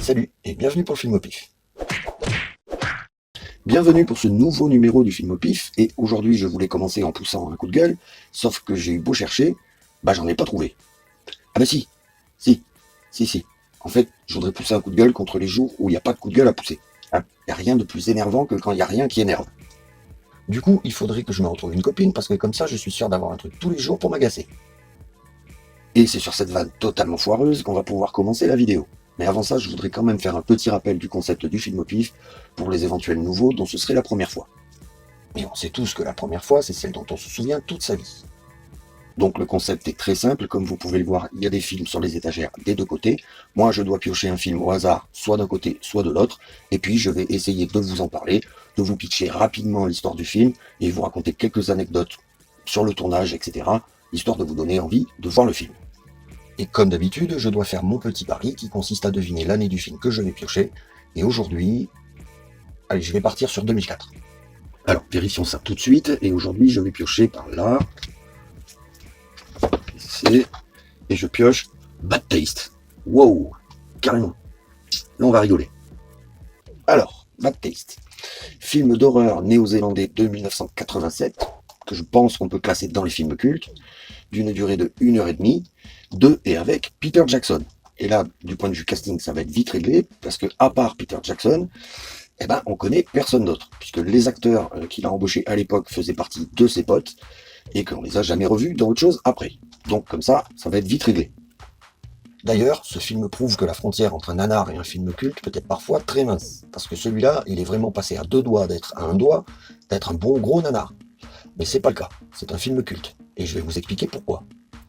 Salut et bienvenue pour le film au pif. Bienvenue pour ce nouveau numéro du film au pif, et aujourd'hui je voulais commencer en poussant un coup de gueule, sauf que j'ai eu beau chercher, j'en ai pas trouvé. Ah si. En fait, je voudrais pousser un coup de gueule contre les jours où il n'y a pas de coup de gueule à pousser. Y a rien de plus énervant que quand il n'y a rien qui énerve. Du coup, il faudrait que je me retrouve une copine, parce que comme ça je suis sûr d'avoir un truc tous les jours pour m'agacer. Et c'est sur cette vanne totalement foireuse qu'on va pouvoir commencer la vidéo. Mais avant ça, je voudrais quand même faire un petit rappel du concept du film au pif pour les éventuels nouveaux dont ce serait la première fois. Et on sait tous que la première fois, c'est celle dont on se souvient toute sa vie. Donc le concept est très simple, comme vous pouvez le voir, il y a des films sur les étagères des deux côtés. Moi, je dois piocher un film au hasard, soit d'un côté, soit de l'autre, et puis je vais essayer de vous en parler, de vous pitcher rapidement l'histoire du film, et vous raconter quelques anecdotes sur le tournage, etc., histoire de vous donner envie de voir le film. Et comme d'habitude, je dois faire mon petit pari qui consiste à deviner l'année du film que je vais piocher. Et aujourd'hui, allez, je vais partir sur 2004. Alors, vérifions ça tout de suite. Et aujourd'hui, je vais piocher par là. Et je pioche Bad Taste. Wow, carrément. Là, on va rigoler. Alors, Bad Taste. Film d'horreur néo-zélandais de 1987, que je pense qu'on peut classer dans les films cultes, d'une durée de 1h30, de et avec Peter Jackson. Et là, du point de vue casting, ça va être vite réglé, parce que à part Peter Jackson, on connaît personne d'autre, puisque les acteurs qu'il a embauchés à l'époque faisaient partie de ses potes, et qu'on les a jamais revus dans autre chose après. Donc comme ça va être vite réglé. D'ailleurs, ce film prouve que la frontière entre un nanar et un film culte peut être parfois très mince, parce que celui-là, il est vraiment passé à deux doigts d'être à un doigt, d'être un bon gros nanar. Mais c'est pas le cas, c'est un film culte, et je vais vous expliquer pourquoi.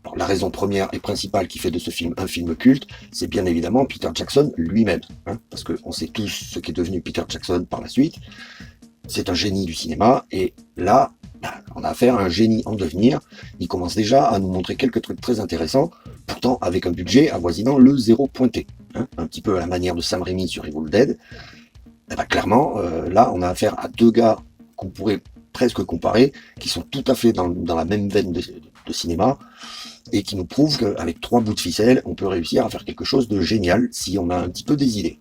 Alors, la raison première et principale qui fait de ce film un film culte, c'est bien évidemment Peter Jackson lui-même, parce qu'on sait tous ce qu'est devenu Peter Jackson par la suite. C'est un génie du cinéma, et là, on a affaire à un génie en devenir. Il commence déjà à nous montrer quelques trucs très intéressants, pourtant avec un budget avoisinant le zéro pointé, un petit peu à la manière de Sam Raimi sur Evil Dead. Clairement, là, on a affaire à deux gars qu'on pourrait presque comparer, qui sont tout à fait dans la même veine de cinéma, et qui nous prouvent qu'avec 3 bouts de ficelle, on peut réussir à faire quelque chose de génial si on a un petit peu des idées.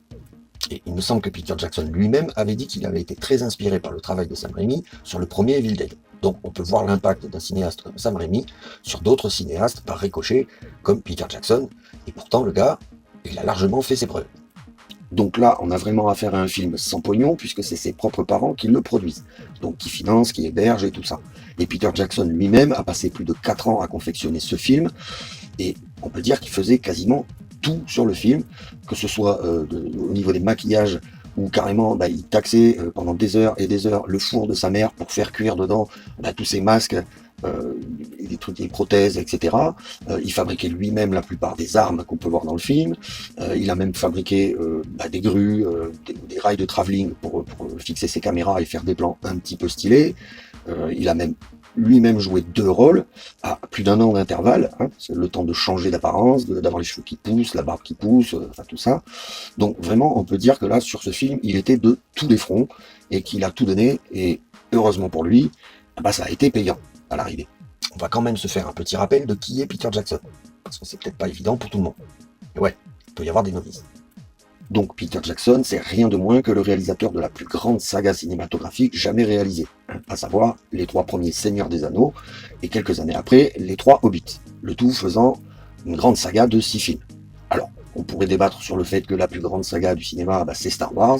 Et il me semble que Peter Jackson lui-même avait dit qu'il avait été très inspiré par le travail de Sam Raimi sur le premier Evil Dead. Donc on peut voir l'impact d'un cinéaste comme Sam Raimi sur d'autres cinéastes par ricochet, comme Peter Jackson, et pourtant le gars, il a largement fait ses preuves. Donc là, on a vraiment affaire à un film sans pognon, puisque c'est ses propres parents qui le produisent, donc qui financent, qui hébergent et tout ça. Et Peter Jackson lui-même a passé plus de 4 ans à confectionner ce film, et on peut dire qu'il faisait quasiment tout sur le film, que ce soit au niveau des maquillages, ou carrément il taxait pendant des heures et des heures le four de sa mère pour faire cuire dedans tous ces masques, des trucs, des prothèses, etc. Il fabriquait lui-même la plupart des armes qu'on peut voir dans le film. Il a même fabriqué des grues, des rails de travelling pour fixer ses caméras et faire des plans un petit peu stylés. Il a même lui-même joué 2 rôles à plus d'1 an d'intervalle, c'est le temps de changer d'apparence, d'avoir les cheveux qui poussent, la barbe qui pousse, tout ça. Donc vraiment, on peut dire que là, sur ce film, il était de tous les fronts, et qu'il a tout donné, et heureusement pour lui, ça a été payant à l'arrivée. On va quand même se faire un petit rappel de qui est Peter Jackson, parce que c'est peut-être pas évident pour tout le monde. Et ouais, il peut y avoir des novices. Donc Peter Jackson, c'est rien de moins que le réalisateur de la plus grande saga cinématographique jamais réalisée, à savoir les 3 premiers Seigneurs des Anneaux, et quelques années après, les 3 Hobbits, le tout faisant une grande saga de 6 films. Alors, on pourrait débattre sur le fait que la plus grande saga du cinéma, c'est Star Wars,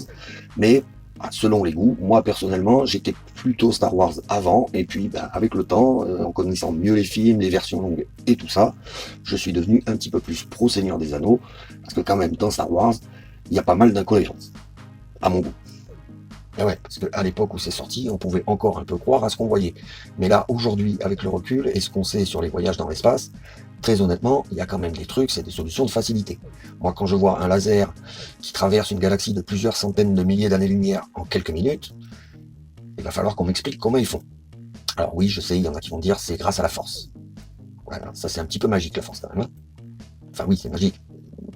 mais selon les goûts, moi personnellement, j'étais plutôt Star Wars avant, et puis avec le temps, en connaissant mieux les films, les versions longues et tout ça, je suis devenu un petit peu plus pro Seigneur des Anneaux, parce que quand même, dans Star Wars, il y a pas mal d'incohérences, à mon goût. Et ouais, parce qu'à l'époque où c'est sorti, on pouvait encore un peu croire à ce qu'on voyait. Mais là, aujourd'hui, avec le recul et ce qu'on sait sur les voyages dans l'espace, très honnêtement, il y a quand même des trucs, c'est des solutions de facilité. Moi, quand je vois un laser qui traverse une galaxie de plusieurs centaines de milliers d'années-lumière en quelques minutes, il va falloir qu'on m'explique comment ils font. Alors oui, je sais, il y en a qui vont dire c'est grâce à la force. Voilà, ça c'est un petit peu magique la force quand même. Enfin oui, c'est magique.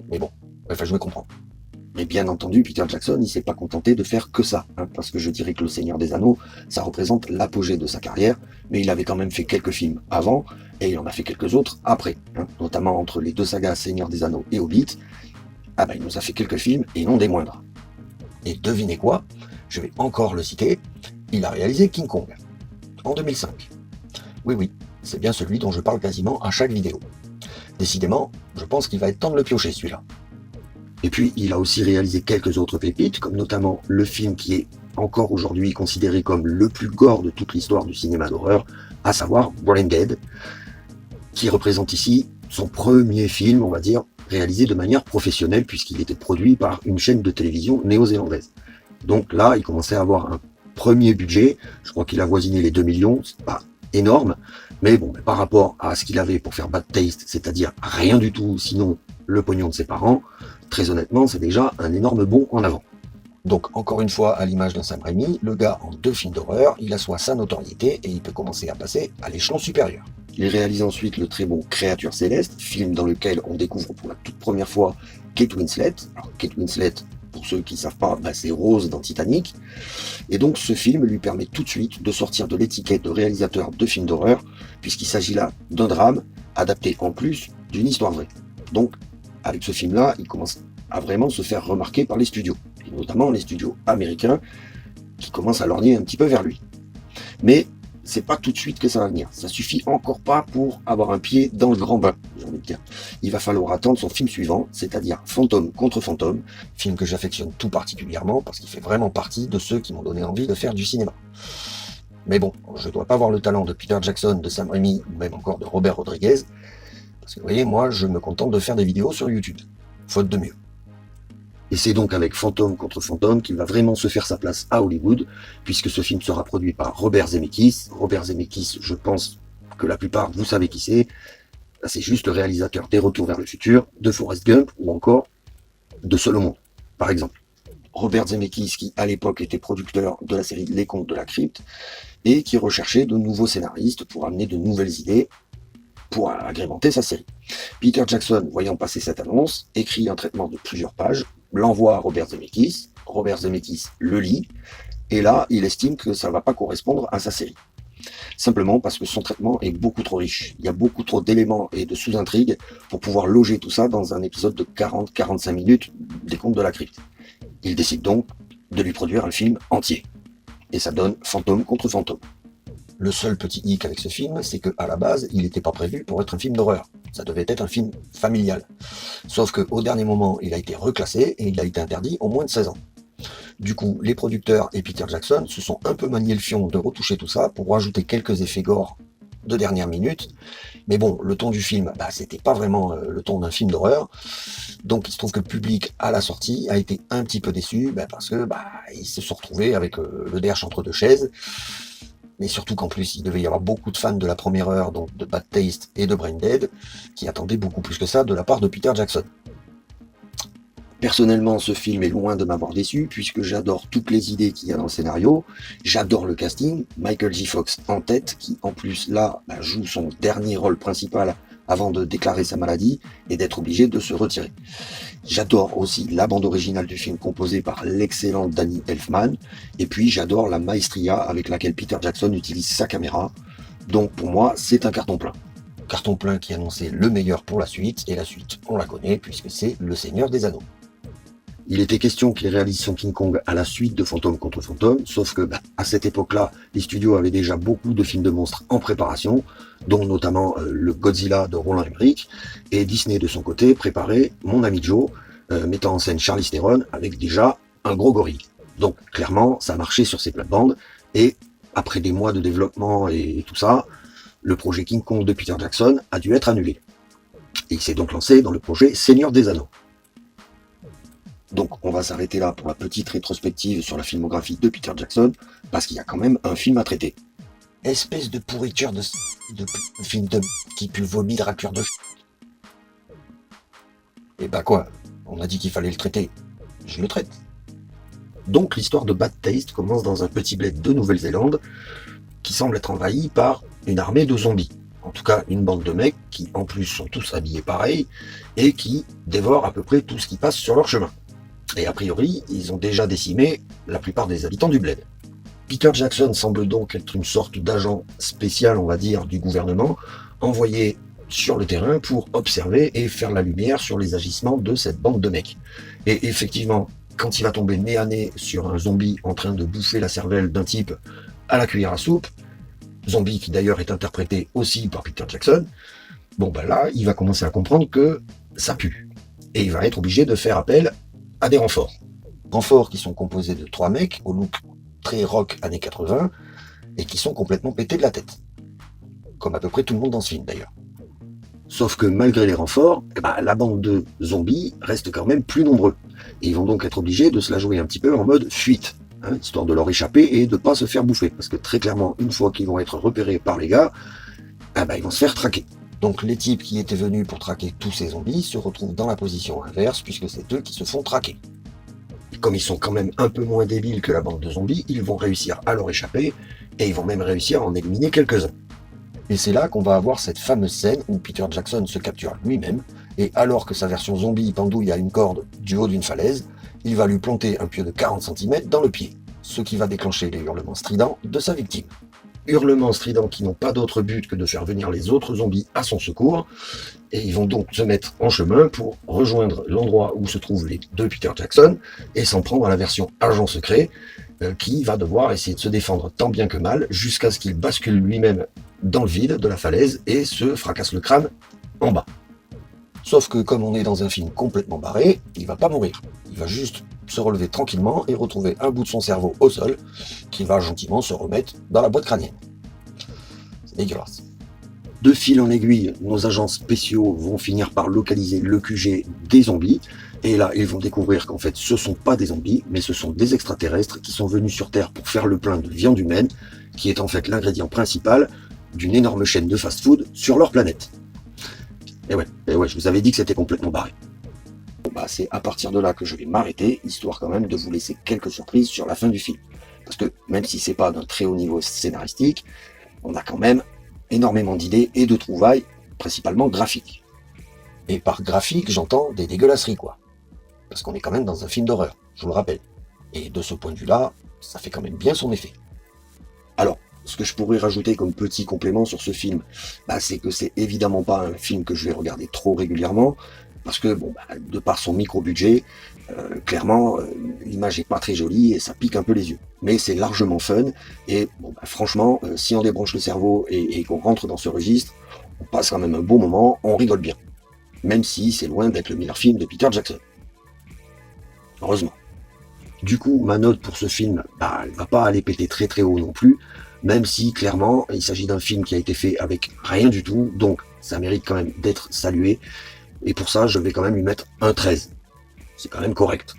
Mais bon, je vais comprendre. Mais bien entendu, Peter Jackson, il s'est pas contenté de faire que ça, parce que je dirais que Le Seigneur des Anneaux, ça représente l'apogée de sa carrière, mais il avait quand même fait quelques films avant, et il en a fait quelques autres après, notamment entre les 2 sagas Seigneur des Anneaux et Hobbit. Ah ben il nous a fait quelques films et non des moindres. Et devinez quoi? Je vais encore le citer, il a réalisé King Kong en 2005. Oui, oui, c'est bien celui dont je parle quasiment à chaque vidéo. Décidément, je pense qu'il va être temps de le piocher celui-là. Et puis, il a aussi réalisé quelques autres pépites, comme notamment le film qui est encore aujourd'hui considéré comme le plus gore de toute l'histoire du cinéma d'horreur, à savoir Brain Dead, qui représente ici son premier film, on va dire, réalisé de manière professionnelle, puisqu'il était produit par une chaîne de télévision néo-zélandaise. Donc là, il commençait à avoir un premier budget, je crois qu'il a voisiné les 2 millions, c'est pas énorme, mais bon, par rapport à ce qu'il avait pour faire Bad Taste, c'est-à-dire rien du tout, sinon le pognon de ses parents, très honnêtement, c'est déjà un énorme bond en avant. Donc encore une fois, à l'image d'un Sam Raimi, le gars en 2 films d'horreur, il assoit sa notoriété et il peut commencer à passer à l'échelon supérieur. Il réalise ensuite le très beau Créature Céleste, film dans lequel on découvre pour la toute première fois Kate Winslet. Alors Kate Winslet, pour ceux qui ne savent pas, c'est Rose dans Titanic. Et donc ce film lui permet tout de suite de sortir de l'étiquette de réalisateur de films d'horreur, puisqu'il s'agit là d'un drame, adapté en plus d'une histoire vraie. Donc avec ce film-là, il commence à vraiment se faire remarquer par les studios, et notamment les studios américains, qui commencent à lorgner un petit peu vers lui. Mais c'est pas tout de suite que ça va venir. Ça suffit encore pas pour avoir un pied dans le grand bain, j'ai envie de dire. Il va falloir attendre son film suivant, c'est-à-dire Fantôme contre Fantôme, film que j'affectionne tout particulièrement parce qu'il fait vraiment partie de ceux qui m'ont donné envie de faire du cinéma. Mais bon, je dois pas avoir le talent de Peter Jackson, de Sam Raimi ou même encore de Robert Rodriguez, parce que vous voyez, moi je me contente de faire des vidéos sur YouTube, faute de mieux. Et c'est donc avec Fantôme contre Fantôme qu'il va vraiment se faire sa place à Hollywood, puisque ce film sera produit par Robert Zemeckis. Robert Zemeckis, je pense que la plupart, vous savez qui c'est. C'est juste le réalisateur des Retours vers le futur, de Forrest Gump, ou encore de Seul au monde, par exemple. Robert Zemeckis, qui à l'époque était producteur de la série Les Contes de la Crypte, et qui recherchait de nouveaux scénaristes pour amener de nouvelles idées, pour agrémenter sa série. Peter Jackson, voyant passer cette annonce, écrit un traitement de plusieurs pages, l'envoie à Robert Zemeckis le lit, et là, il estime que ça ne va pas correspondre à sa série. Simplement parce que son traitement est beaucoup trop riche. Il y a beaucoup trop d'éléments et de sous-intrigues pour pouvoir loger tout ça dans un épisode de 40-45 minutes des Contes de la Crypte. Il décide donc de lui produire un film entier. Et ça donne Fantôme contre Fantôme. Le seul petit hic avec ce film, c'est qu'à la base, il n'était pas prévu pour être un film d'horreur. Ça devait être un film familial. Sauf qu'au dernier moment, il a été reclassé et il a été interdit aux moins de 16 ans. Du coup, les producteurs et Peter Jackson se sont un peu manié le fion de retoucher tout ça pour rajouter quelques effets gore de dernière minute. Mais bon, le ton du film, c'était pas vraiment le ton d'un film d'horreur. Donc il se trouve que le public à la sortie a été un petit peu déçu parce que ils se sont retrouvés avec le derche entre deux chaises. Mais surtout qu'en plus, il devait y avoir beaucoup de fans de la première heure, donc de Bad Taste et de Brain Dead, qui attendaient beaucoup plus que ça de la part de Peter Jackson. Personnellement, ce film est loin de m'avoir déçu, puisque j'adore toutes les idées qu'il y a dans le scénario, j'adore le casting, Michael J. Fox en tête, qui en plus là joue son dernier rôle principal avant de déclarer sa maladie et d'être obligé de se retirer. J'adore aussi la bande originale du film composée par l'excellent Danny Elfman, et puis j'adore la maestria avec laquelle Peter Jackson utilise sa caméra, donc pour moi c'est un carton plein. Carton plein qui annonçait le meilleur pour la suite, et la suite on la connaît puisque c'est Le Seigneur des Anneaux. Il était question qu'il réalise son King Kong à la suite de Fantôme contre Fantôme, sauf que à cette époque-là, les studios avaient déjà beaucoup de films de monstres en préparation, dont notamment le Godzilla de Roland Emmerich, et Disney de son côté préparait Mon ami Joe, mettant en scène Charlize Theron avec déjà un gros gorille. Donc clairement, ça marchait sur ces plates-bandes, et après des mois de développement et tout ça, le projet King Kong de Peter Jackson a dû être annulé. Et il s'est donc lancé dans le projet Seigneur des Anneaux. Donc on va s'arrêter là pour la petite rétrospective sur la filmographie de Peter Jackson, parce qu'il y a quand même un film à traiter. Espèce de pourriture de film de qui pue le vomi de raclure de Et quoi, on a dit qu'il fallait le traiter. Je le traite. Donc l'histoire de Bad Taste commence dans un petit bled de Nouvelle-Zélande qui semble être envahi par une armée de zombies. En tout cas, une bande de mecs qui en plus sont tous habillés pareil et qui dévorent à peu près tout ce qui passe sur leur chemin. Et a priori, ils ont déjà décimé la plupart des habitants du bled. Peter Jackson semble donc être une sorte d'agent spécial, on va dire, du gouvernement, envoyé sur le terrain pour observer et faire la lumière sur les agissements de cette bande de mecs. Et effectivement, quand il va tomber nez à nez sur un zombie en train de bouffer la cervelle d'un type à la cuillère à soupe, zombie qui d'ailleurs est interprété aussi par Peter Jackson, bon ben là, il va commencer à comprendre que ça pue. Et il va être obligé de faire appel à des renforts. Renforts qui sont composés de 3 mecs au look très rock années 80 et qui sont complètement pétés de la tête. Comme à peu près tout le monde dans ce film d'ailleurs. Sauf que malgré les renforts, la bande de zombies reste quand même plus nombreux. Et ils vont donc être obligés de se la jouer un petit peu en mode fuite, hein, histoire de leur échapper et de ne pas se faire bouffer. Parce que très clairement, une fois qu'ils vont être repérés par les gars, ils vont se faire traquer. Donc les types qui étaient venus pour traquer tous ces zombies se retrouvent dans la position inverse, puisque c'est eux qui se font traquer. Et comme ils sont quand même un peu moins débiles que la bande de zombies, ils vont réussir à leur échapper, et ils vont même réussir à en éliminer quelques-uns. Et c'est là qu'on va avoir cette fameuse scène où Peter Jackson se capture lui-même, et alors que sa version zombie pendouille à une corde du haut d'une falaise, il va lui planter un pieu de 40 cm dans le pied, ce qui va déclencher les hurlements stridents de sa victime. Hurlements stridents qui n'ont pas d'autre but que de faire venir les autres zombies à son secours, et ils vont donc se mettre en chemin pour rejoindre l'endroit où se trouvent les deux Peter Jackson, et s'en prendre à la version agent secret, qui va devoir essayer de se défendre tant bien que mal, jusqu'à ce qu'il bascule lui-même dans le vide de la falaise et se fracasse le crâne en bas. Sauf que comme on est dans un film complètement barré, il va pas mourir. Il va juste se relever tranquillement et retrouver un bout de son cerveau au sol, qui va gentiment se remettre dans la boîte crânienne. C'est dégueulasse. De fil en aiguille, nos agents spéciaux vont finir par localiser le QG des zombies, et là ils vont découvrir qu'en fait ce sont pas des zombies, mais ce sont des extraterrestres qui sont venus sur Terre pour faire le plein de viande humaine, qui est en fait l'ingrédient principal d'une énorme chaîne de fast-food sur leur planète. Et ouais, je vous avais dit que c'était complètement barré. C'est à partir de là que je vais m'arrêter, histoire quand même de vous laisser quelques surprises sur la fin du film. Parce que même si c'est pas d'un très haut niveau scénaristique, on a quand même énormément d'idées et de trouvailles, principalement graphiques. Et par graphique, j'entends des dégueulasseries, quoi. Parce qu'on est quand même dans un film d'horreur, je vous le rappelle. Et de ce point de vue-là, ça fait quand même bien son effet. Alors, ce que je pourrais rajouter comme petit complément sur ce film, c'est que c'est évidemment pas un film que je vais regarder trop régulièrement, parce que, de par son micro-budget, clairement, l'image est pas très jolie et ça pique un peu les yeux. Mais c'est largement fun, et franchement, si on débranche le cerveau et qu'on rentre dans ce registre, on passe quand même un bon moment, on rigole bien. Même si c'est loin d'être le meilleur film de Peter Jackson. Heureusement. Du coup, ma note pour ce film, elle va pas aller péter très très haut non plus, même si clairement, il s'agit d'un film qui a été fait avec rien du tout, donc ça mérite quand même d'être salué, et pour ça, je vais quand même lui mettre un 13. C'est quand même correct.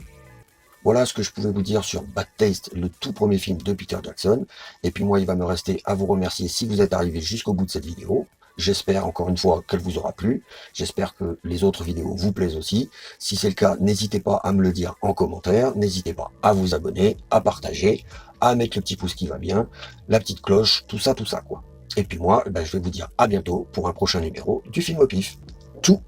Voilà ce que je pouvais vous dire sur Bad Taste, le tout premier film de Peter Jackson, et puis moi, il va me rester à vous remercier si vous êtes arrivé jusqu'au bout de cette vidéo. J'espère encore une fois qu'elle vous aura plu, j'espère que les autres vidéos vous plaisent aussi. Si c'est le cas, n'hésitez pas à me le dire en commentaire, n'hésitez pas à vous abonner, à partager, à mettre le petit pouce qui va bien, la petite cloche, tout ça quoi. Et puis moi, je vais vous dire à bientôt pour un prochain numéro du Film au Pif. Tout